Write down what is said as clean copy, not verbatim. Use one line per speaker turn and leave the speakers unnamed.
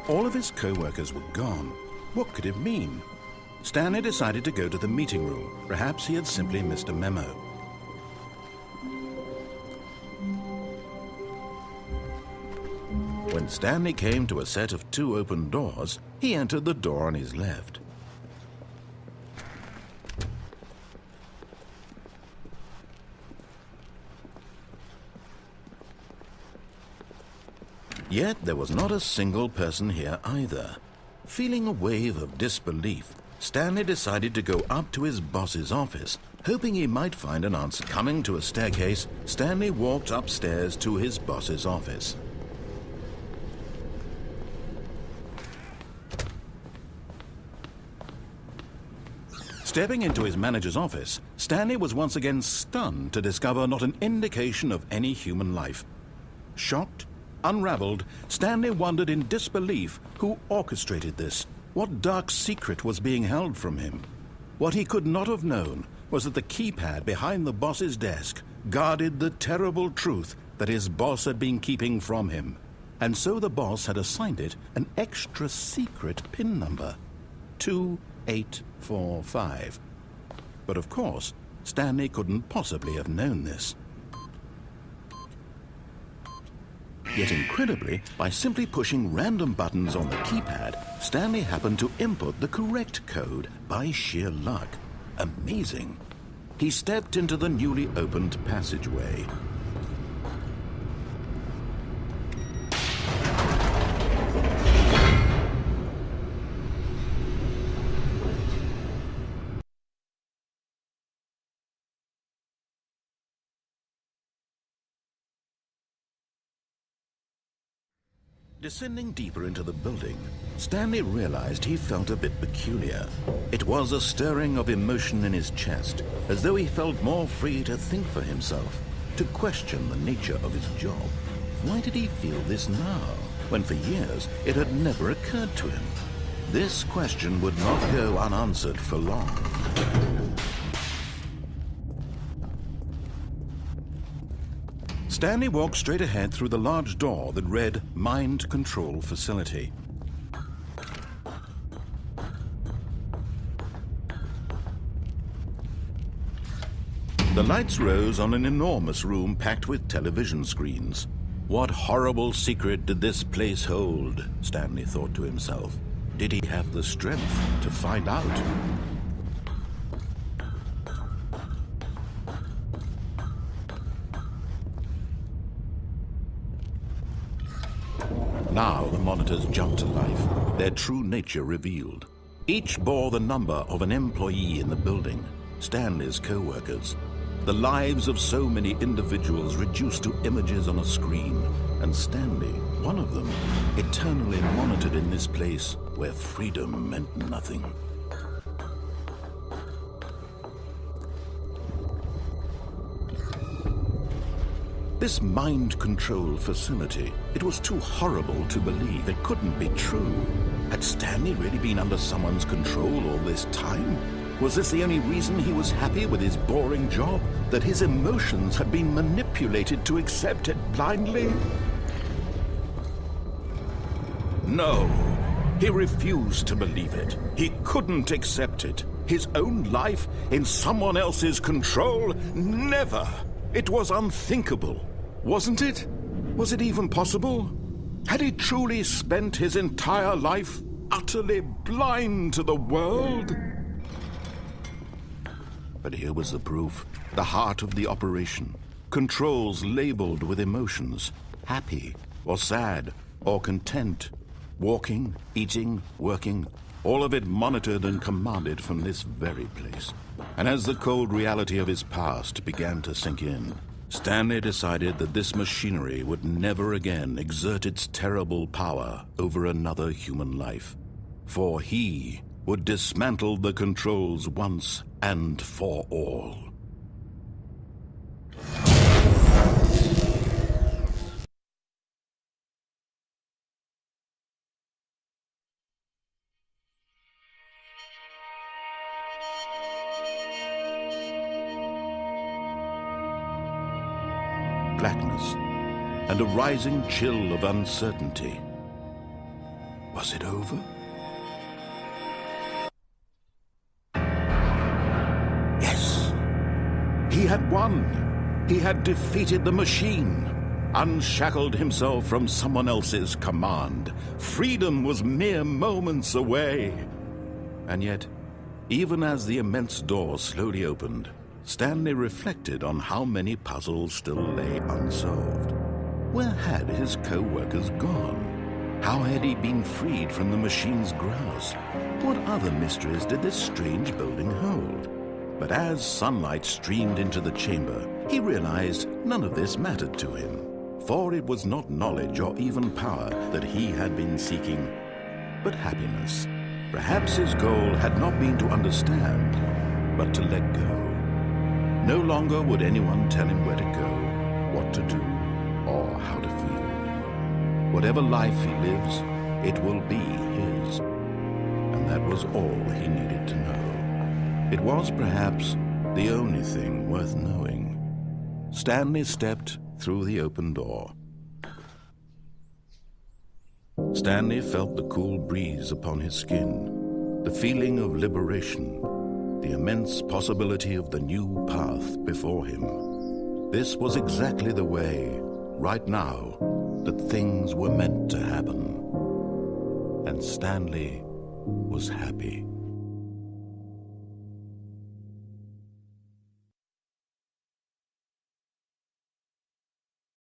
All of his co-workers were gone. What could it mean? Stanley decided to go to the meeting room. Perhaps he had simply missed a memo. When Stanley came to a set of 2 open doors, he entered the door on his left. Yet there was not a single person here either. Feeling a wave of disbelief, Stanley decided to go up to his boss's office, hoping he might find an answer. Coming to a staircase, Stanley walked upstairs to his boss's office. Stepping into his manager's office, Stanley was once again stunned to discover not an indication of any human life. Shocked, unraveled, Stanley wondered in disbelief who orchestrated this. What dark secret was being held from him? What he could not have known was that the keypad behind the boss's desk guarded the terrible truth that his boss had been keeping from him. And so the boss had assigned it an extra secret PIN number, 2845. But of course, Stanley couldn't possibly have known this. Yet incredibly, by simply pushing random buttons on the keypad, Stanley happened to input the correct code by sheer luck. Amazing. He stepped into the newly opened passageway. Descending deeper into the building, Stanley realized he felt a bit peculiar. It was a stirring of emotion in his chest, as though he felt more free to think for himself, to question the nature of his job. Why did he feel this now, when for years it had never occurred to him? This question would not go unanswered for long. Stanley walked straight ahead through the large door that read Mind Control Facility. The lights rose on an enormous room packed with television screens. What horrible secret did this place hold? Stanley thought to himself. Did he have the strength to find out? Now the monitors jumped to life, their true nature revealed. Each bore the number of an employee in the building, Stanley's co-workers. The lives of so many individuals reduced to images on a screen, and Stanley, one of them, eternally monitored in this place where freedom meant nothing. This mind control facility, it was too horrible to believe. It couldn't be true. Had Stanley really been under someone's control all this time? Was this the only reason he was happy with his boring job? That his emotions had been manipulated to accept it blindly? No, he refused to believe it. He couldn't accept it. His own life in someone else's control? Never! It was unthinkable. Wasn't it? Was it even possible? Had he truly spent his entire life utterly blind to the world? But here was the proof. The heart of the operation. Controls labeled with emotions. Happy, or sad, or content. Walking, eating, working. All of it monitored and commanded from this very place. And as the cold reality of his past began to sink in, Stanley decided that this machinery would never again exert its terrible power over another human life. For he would dismantle the controls once and for all. Blackness and a rising chill of uncertainty. Was it over? Yes! He had won! He had defeated the machine! Unshackled himself from someone else's command. Freedom was mere moments away. And yet, even as the immense door slowly opened, Stanley reflected on how many puzzles still lay unsolved. Where had his co-workers gone? How had he been freed from the machine's grasp? What other mysteries did this strange building hold? But as sunlight streamed into the chamber, he realized none of this mattered to him. For it was not knowledge or even power that he had been seeking, but happiness. Perhaps his goal had not been to understand, but to let go. No longer would anyone tell him where to go, what to do, or how to feel. Whatever life he lives, it will be his. And that was all he needed to know. It was perhaps the only thing worth knowing. Stanley stepped through the open door. Stanley felt the cool breeze upon his skin, the feeling of liberation, the immense possibility of the new path before him. This was exactly the way, right now, that things were meant to happen. And Stanley was happy.